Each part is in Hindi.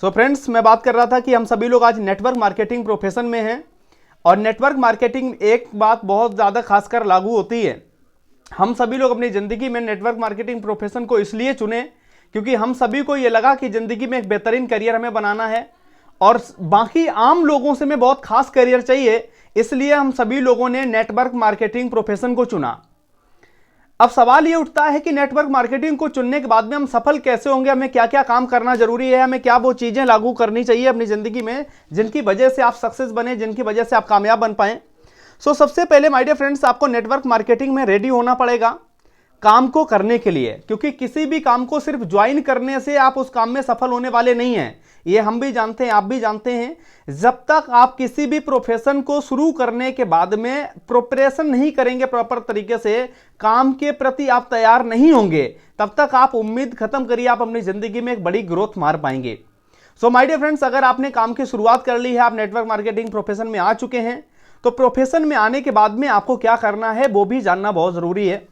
सो फ्रेंड्स, मैं बात कर रहा था कि हम सभी लोग आज नेटवर्क मार्केटिंग प्रोफेशन में हैं और नेटवर्क मार्केटिंग एक बात बहुत ज़्यादा खासकर लागू होती है। हम सभी लोग अपनी ज़िंदगी में नेटवर्क मार्केटिंग प्रोफेशन को इसलिए चुने क्योंकि हम सभी को ये लगा कि ज़िंदगी में एक बेहतरीन करियर हमें बनाना है और बाकी आम लोगों से में बहुत खास करियर चाहिए, इसलिए हम सभी लोगों ने नेटवर्क मार्केटिंग प्रोफेशन को चुना। अब सवाल ये उठता है कि नेटवर्क मार्केटिंग को चुनने के बाद में हम सफल कैसे होंगे, हमें क्या क्या काम करना जरूरी है, हमें क्या वो चीजें लागू करनी चाहिए अपनी जिंदगी में जिनकी वजह से आप सक्सेस बने, जिनकी वजह से आप कामयाब बन पाए। सबसे पहले माय डियर फ्रेंड्स, आपको नेटवर्क मार्केटिंग में रेडी होना पड़ेगा काम को करने के लिए, क्योंकि किसी भी काम को सिर्फ ज्वाइन करने से आप उस काम में सफल होने वाले नहीं हैं। ये हम भी जानते हैं, आप भी जानते हैं। जब तक आप किसी भी प्रोफेशन को शुरू करने के बाद में प्रिपरेशन नहीं करेंगे प्रॉपर तरीके से, काम के प्रति आप तैयार नहीं होंगे, तब तक आप उम्मीद खत्म करिए आप अपनी जिंदगी में एक बड़ी ग्रोथ मार पाएंगे। माय डियर फ्रेंड्स, अगर आपने काम की शुरुआत कर ली है, आप नेटवर्क मार्केटिंग प्रोफेशन में आ चुके हैं, तो प्रोफेशन में आने के बाद में आपको क्या करना है वो भी जानना बहुत जरूरी है।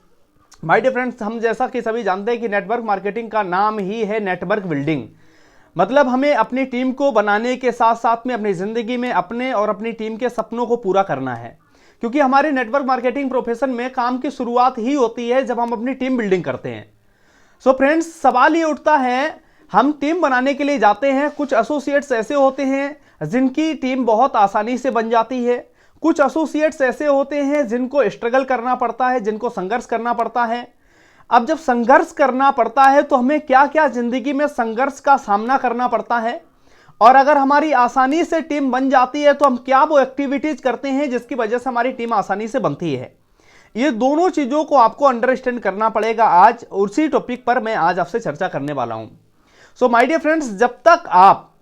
माय डियर फ्रेंड्स, हम जैसा कि सभी जानते हैं कि नेटवर्क मार्केटिंग का नाम ही है नेटवर्क बिल्डिंग। मतलब हमें अपनी टीम को बनाने के साथ साथ में अपनी जिंदगी में अपने और अपनी टीम के सपनों को पूरा करना है, क्योंकि हमारे नेटवर्क मार्केटिंग प्रोफेशन में काम की शुरुआत ही होती है जब हम अपनी टीम बिल्डिंग करते हैं। फ्रेंड्स, सवाल ये उठता है, हम टीम बनाने के लिए जाते हैं, कुछ एसोसिएट्स ऐसे होते हैं जिनकी टीम बहुत आसानी से बन जाती है, कुछ एसोसिएट्स ऐसे होते हैं जिनको स्ट्रगल करना पड़ता है, जिनको संघर्ष करना पड़ता है। अब जब संघर्ष करना पड़ता है तो हमें क्या क्या जिंदगी में संघर्ष का सामना करना पड़ता है, और अगर हमारी आसानी से टीम बन जाती है तो हम क्या वो एक्टिविटीज करते हैं जिसकी वजह से हमारी टीम आसानी से बनती है। ये दोनों चीजों को आपको अंडरस्टैंड करना पड़ेगा। आज उसी टॉपिक पर मैं आज आपसे चर्चा करने वाला हूं। माय डियर फ्रेंड्स, जब तक आप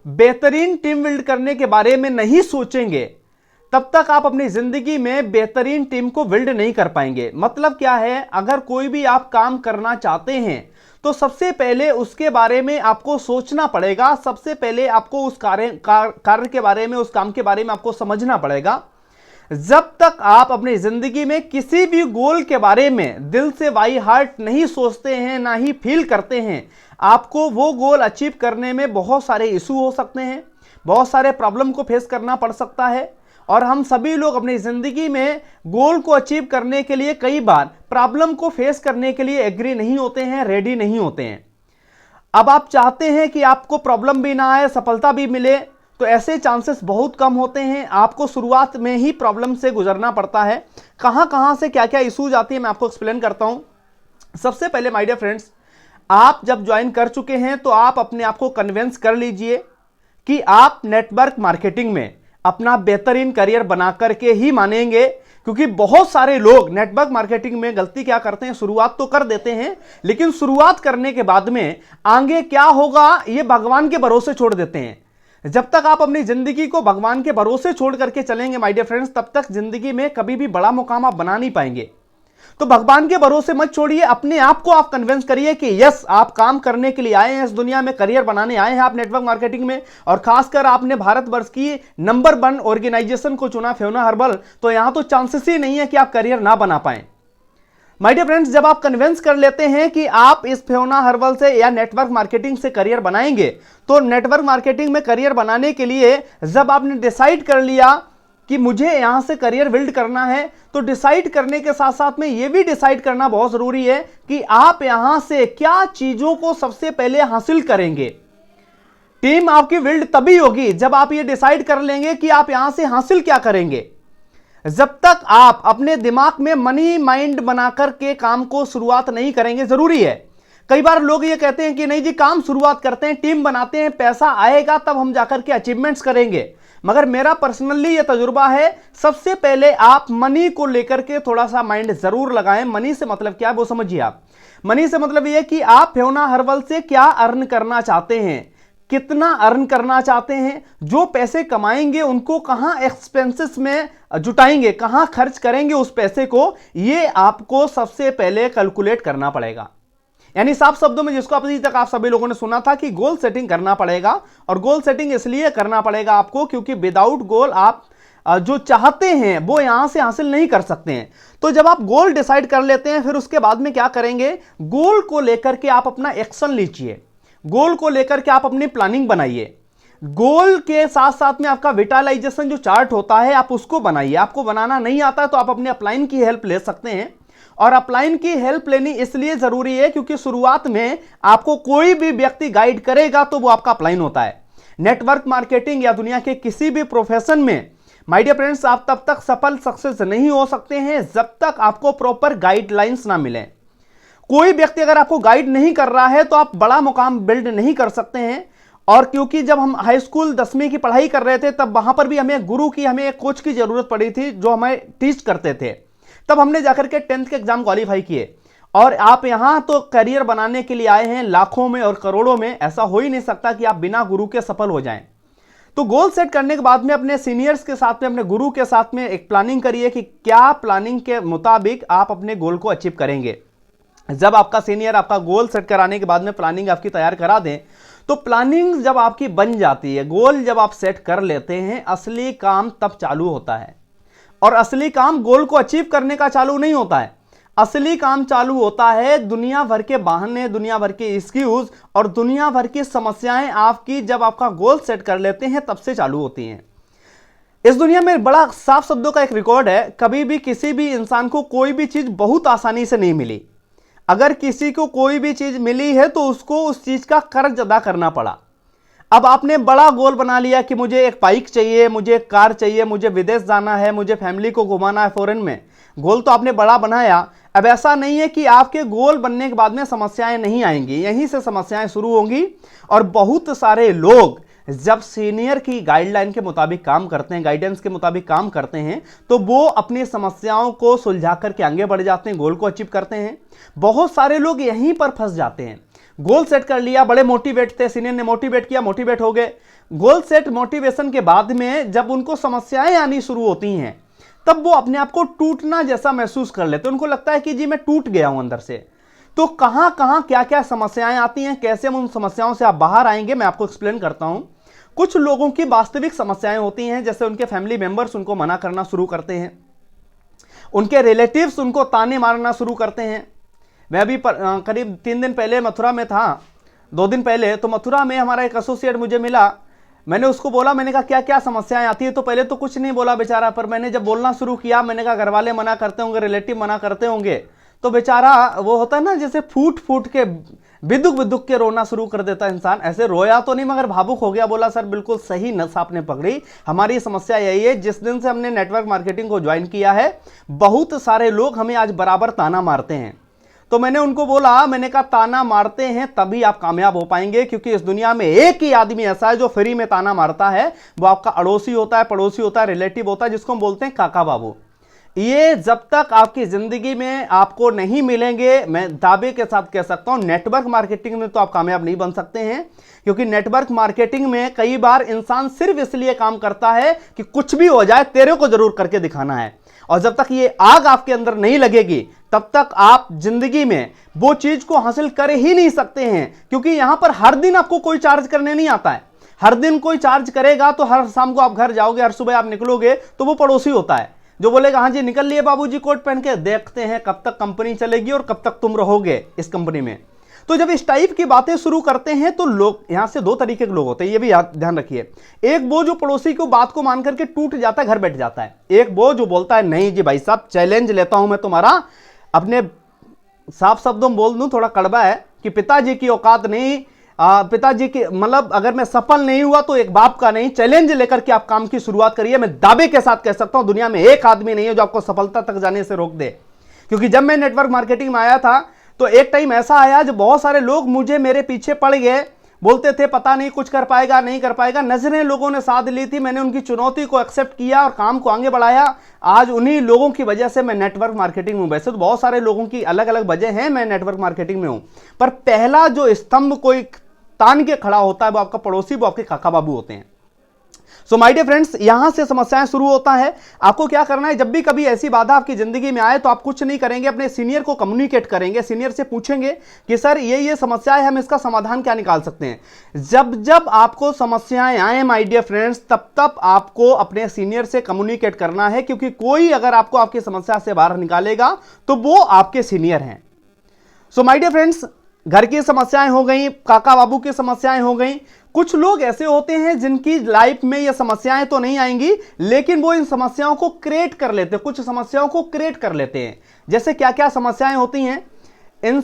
बेहतरीन टीम बिल्ड करने के बारे में नहीं सोचेंगे तब तक आप अपनी जिंदगी में बेहतरीन टीम को बिल्ड नहीं कर पाएंगे। मतलब क्या है, अगर कोई भी आप काम करना चाहते हैं तो सबसे पहले उसके बारे में आपको सोचना पड़ेगा, सबसे पहले आपको उस कार्य के बारे में, उस काम के बारे में आपको समझना पड़ेगा। जब तक आप अपनी जिंदगी में किसी भी गोल के बारे में दिल से बाई हार्ट नहीं सोचते हैं, ना ही फील करते हैं, आपको वो गोल अचीव करने में बहुत सारे इशू हो सकते हैं, बहुत सारे प्रॉब्लम को फेस करना पड़ सकता है। और हम सभी लोग अपनी जिंदगी में गोल को अचीव करने के लिए कई बार प्रॉब्लम को फेस करने के लिए एग्री नहीं होते हैं, रेडी नहीं होते हैं। अब आप चाहते हैं कि आपको प्रॉब्लम भी ना आए, सफलता भी मिले, तो ऐसे चांसेस बहुत कम होते हैं। आपको शुरुआत में ही प्रॉब्लम से गुजरना पड़ता है। कहां से क्या क्या इशूज आती है मैं आपको एक्सप्लेन करता हूं। सबसे पहले माय डियर फ्रेंड्स, आप जब ज्वाइन कर चुके हैं तो आप अपने आप को कन्विंस कर लीजिए कि आप नेटवर्क मार्केटिंग में अपना बेहतरीन करियर बना करके ही मानेंगे, क्योंकि बहुत सारे लोग नेटवर्क मार्केटिंग में गलती क्या करते हैं, शुरुआत तो कर देते हैं, लेकिन शुरुआत करने के बाद में आगे क्या होगा ये भगवान के भरोसे छोड़ देते हैं। जब तक आप अपनी जिंदगी को भगवान के भरोसे छोड़ करके चलेंगे माय डियर फ्रेंड्स, तब तक जिंदगी में कभी भी बड़ा मुकाम आप बना नहीं पाएंगे। तो भगवान के भरोसे मत छोड़िए, अपने आप को आप कन्विंस करिए कि यस, आप काम करने के लिए आए हैं, इस दुनिया में करियर बनाने आए हैं आप नेटवर्क मार्केटिंग में। और खासकर आपने भारतवर्ष की नंबर 1 ऑर्गेनाइजेशन को चुना, फ्योना हर्बल, तो यहां तो चांसेस ही नहीं है कि आप करियर ना बना पाए। माय डियर फ्रेंड्स, जब आप कन्विंस कर लेते हैं कि आप इस फ्योना हर्बल से या नेटवर्क मार्केटिंग से करियर बनाएंगे, तो नेटवर्क मार्केटिंग में करियर बनाने के लिए जब आपने डिसाइड कर लिया कि मुझे यहां से करियर बिल्ड करना है, तो डिसाइड करने के साथ साथ में यह भी डिसाइड करना बहुत जरूरी है कि आप यहां से क्या चीजों को सबसे पहले हासिल करेंगे। टीम आपकी बिल्ड तभी होगी जब आप ये डिसाइड कर लेंगे कि आप यहां से हासिल क्या करेंगे। जब तक आप अपने दिमाग में मनी माइंड बनाकर के काम को शुरुआत नहीं करेंगे, जरूरी है। कई बार लोग ये कहते हैं कि नहीं जी, काम शुरुआत करते हैं, टीम बनाते हैं, पैसा आएगा तब हम जाकर के अचीवमेंट्स करेंगे। मगर मेरा पर्सनली ये तजुर्बा है, सबसे पहले आप मनी को लेकर के थोड़ा सा माइंड जरूर लगाएं। मनी से मतलब क्या है वो समझिए आप। मनी से मतलब ये कि आप फ्योना हर्बल से क्या अर्न करना चाहते हैं, कितना अर्न करना चाहते हैं, जो पैसे कमाएंगे उनको कहां एक्सपेंसेस में जुटाएंगे, कहां खर्च करेंगे उस पैसे को, ये आपको सबसे पहले कैलकुलेट करना पड़ेगा। यानी साफ शब्दों में जिसको अभी तक आप सभी लोगों ने सुना था कि गोल सेटिंग करना पड़ेगा। और गोल सेटिंग इसलिए करना पड़ेगा आपको क्योंकि विदाउट गोल आप जो चाहते हैं वो यहां से हासिल नहीं कर सकते हैं। तो जब आप गोल डिसाइड कर लेते हैं, फिर उसके बाद में क्या करेंगे, गोल को लेकर के आप अपना एक्शन लीजिए। गोल को लेकर के आप अपनी प्लानिंग बनाइए। गोल के साथ साथ में आपका विटालाइजेशन जो चार्ट होता है आप उसको बनाइए। आपको बनाना नहीं आता है तो आप अपने अपलाइन की हेल्प ले सकते हैं। और अपलाइन की हेल्प लेनी इसलिए जरूरी है क्योंकि शुरुआत में आपको कोई भी व्यक्ति गाइड करेगा तो वो आपका अपलाइन होता है। नेटवर्क मार्केटिंग या दुनिया के किसी भी प्रोफेशन में माय डियर फ्रेंड्स आप तब तक सफल सक्सेस नहीं हो सकते हैं जब तक आपको प्रॉपर गाइडलाइंस ना मिले। कोई व्यक्ति अगर आपको गाइड नहीं कर रहा है तो आप बड़ा मुकाम बिल्ड नहीं कर सकते हैं। और क्योंकि जब हम हाई स्कूल 10वीं की पढ़ाई कर रहे थे तब वहां पर भी हमें गुरु की, हमें एक कोच की जरूरत पड़ी थी जो हमें टीच करते थे। तब हमने जाकर के 10th के एग्जाम क्वालिफाई किए। और आप यहां तो करियर बनाने के लिए आए हैं लाखों में और करोड़ों में। ऐसा हो ही नहीं सकता कि आप बिना गुरु के सफल हो जाएं। तो गोल सेट करने के बाद में अपने सीनियर्स के साथ में, अपने गुरु के साथ में एक प्लानिंग करिए कि क्या प्लानिंग के मुताबिक आप अपने गोल को अचीव करेंगे। जब आपका सीनियर आपका गोल सेट कराने के बाद में प्लानिंग आपकी तैयार करा दें तो प्लानिंग जब आपकी बन जाती है, गोल जब आप सेट कर लेते हैं, असली काम तब चालू होता है। और असली काम गोल को अचीव करने का चालू नहीं होता है। असली काम चालू होता है दुनिया भर के बहाने, दुनिया भर के एक्सक्यूज और दुनिया भर की समस्याएं आपकी जब आपका गोल सेट कर लेते हैं तब से चालू होती हैं। इस दुनिया में बड़ा साफ शब्दों का एक रिकॉर्ड है, कभी भी किसी भी इंसान को कोई भी चीज बहुत आसानी से नहीं मिली। अगर किसी को कोई भी चीज मिली है तो उसको उस चीज का कर्ज अदा करना पड़ा। अब आपने बड़ा गोल बना लिया कि मुझे एक बाइक चाहिए, मुझे एक कार चाहिए, मुझे विदेश जाना है, मुझे फैमिली को घुमाना है फॉरेन में। गोल तो आपने बड़ा बनाया। अब ऐसा नहीं है कि आपके गोल बनने के बाद में समस्याएं नहीं आएंगी, यहीं से समस्याएं शुरू होंगी। और बहुत सारे लोग जब सीनियर की गाइडलाइन के मुताबिक काम करते हैं, गाइडेंस के मुताबिक काम करते हैं, तो वो अपनी समस्याओं को सुलझा करके आगे बढ़ जाते हैं, गोल को अचीव करते हैं। बहुत सारे लोग यहीं पर फंस जाते हैं। गोल सेट कर लिया, बड़े मोटिवेट थे, सीनियर ने मोटिवेट किया, मोटिवेट हो गए। गोल सेट मोटिवेशन के बाद में जब उनको समस्याएं आनी शुरू होती हैं तब वो अपने आप को टूटना जैसा महसूस कर लेते हैं। उनको लगता है कि जी मैं टूट गया हूं अंदर से। तो कहां कहां क्या क्या समस्याएं आती हैं, कैसे उन समस्याओं से आप बाहर आएंगे, मैं आपको एक्सप्लेन करता हूं। कुछ लोगों की वास्तविक समस्याएं होती हैं, जैसे उनके फैमिली मेंबर्स उनको मना करना शुरू करते हैं, उनके रिलेटिव्स उनको ताने मारना शुरू करते हैं। मैं अभी करीब 3 दिन पहले मथुरा में था, 2 दिन पहले, तो मथुरा में हमारा एक एसोसिएट मुझे मिला। मैंने उसको बोला, मैंने कहा क्या क्या समस्याएं आती है। तो पहले तो कुछ नहीं बोला बेचारा, पर मैंने जब बोलना शुरू किया, मैंने कहा घर वाले मना करते होंगे, रिलेटिव मना करते होंगे, तो बेचारा वो होता है ना जैसे फूट फूट के बिदुक बिदुक के रोना शुरू कर देता है इंसान। ऐसे रोया तो नहीं मगर भावुक हो गया। बोला सर बिल्कुल सही नस आपने पकड़ी, हमारी समस्या यही है। जिस दिन से हमने नेटवर्क मार्केटिंग को ज्वाइन किया है बहुत सारे लोग हमें आज बराबर ताना मारते हैं। तो मैंने उनको बोला, मैंने कहा ताना मारते हैं तभी आप कामयाब हो पाएंगे, क्योंकि इस दुनिया में एक ही आदमी ऐसा है जो फ्री में ताना मारता है, वो आपका अड़ोसी होता है, पड़ोसी होता है, रिलेटिव होता है, जिसको हम बोलते हैं काका बाबू। ये जब तक आपकी जिंदगी में आपको नहीं मिलेंगे, मैं दावे के साथ कह सकता हूं नेटवर्क मार्केटिंग में तो आप कामयाब नहीं बन सकते हैं। क्योंकि नेटवर्क मार्केटिंग में कई बार इंसान सिर्फ इसलिए काम करता है कि कुछ भी हो जाए तेरे को जरूर करके दिखाना है। और जब तक ये आग आपके अंदर नहीं लगेगी तब तक आप जिंदगी में वो चीज को हासिल कर ही नहीं सकते हैं। क्योंकि यहां पर हर दिन आपको कोई चार्ज करने नहीं आता है। हर दिन कोई चार्ज करेगा तो हर शाम को आप घर जाओगे, हर सुबह आप निकलोगे तो वो पड़ोसी होता है जो बोलेगा हाँ जी निकल लिए बाबूजी कोट पहन के, देखते हैं कब तक कंपनी चलेगी और कब तक तुम रहोगे इस कंपनी में। तो जब इस टाइप की बातें शुरू करते हैं तो लोग, यहां से 2 तरीके के लोग होते हैं, ये भी ध्यान रखिए। एक वो जो पड़ोसी को बात को मान करके टूट जाता है, घर बैठ जाता है। एक वो जो बोलता है नहीं जी भाई साहब चैलेंज लेता हूं मैं तुम्हारा, अपने साफ शब्दों में बोल दूं, थोड़ा कड़वा है कि पिताजी की औकात नहीं, पिताजी की मतलब अगर मैं सफल नहीं हुआ तो एक बाप का नहीं, चैलेंज लेकर के आप काम की शुरुआत करिए। मैं दावे के साथ कह सकता हूं दुनिया में एक आदमी नहीं है जो आपको सफलता तक जाने से रोक दे। क्योंकि जब मैं नेटवर्क मार्केटिंग में आया था तो एक टाइम ऐसा आया जब बहुत सारे लोग मुझे मेरे पीछे पड़ गए, बोलते थे पता नहीं कुछ कर पाएगा नहीं कर पाएगा। नजरें लोगों ने साथ ली थी, मैंने उनकी चुनौती को एक्सेप्ट किया और काम को आगे बढ़ाया। आज उन्हीं लोगों की वजह से मैं नेटवर्क मार्केटिंग में हूं। वैसे तो बहुत सारे लोगों की अलग अलग वजह हैं मैं नेटवर्क मार्केटिंग में हूं, पर पहला जो स्तंभ कोई तान के खड़ा होता है वो आपका पड़ोसी, वो आपके काका बाबू होते हैं। सो माय डियर फ्रेंड्स, यहां से समस्याएं शुरू होता है। आपको क्या करना है, जब भी कभी ऐसी बाधा आपकी जिंदगी में आए तो आप कुछ नहीं करेंगे, अपने सीनियर को कम्युनिकेट करेंगे, सीनियर से पूछेंगे कि सर ये समस्या है, हम इसका समाधान क्या निकाल सकते हैं। जब जब आपको समस्याएं आए माय डियर फ्रेंड्स, तब तब आपको अपने सीनियर से कम्युनिकेट करना है, क्योंकि कोई अगर आपको आपकी समस्या से बाहर निकालेगा तो वो आपके सीनियर हैं। सो माय डियर फ्रेंड्स, घर की समस्याएं हो गई, काका बाबू की समस्याएं हो गई। कुछ लोग ऐसे होते हैं जिनकी लाइफ में ये समस्याएं तो नहीं आएंगी, लेकिन वो इन समस्याओं को क्रिएट कर लेते हैं, कुछ समस्याओं को क्रिएट कर लेते हैं। जैसे क्या क्या समस्याएं होती हैं इन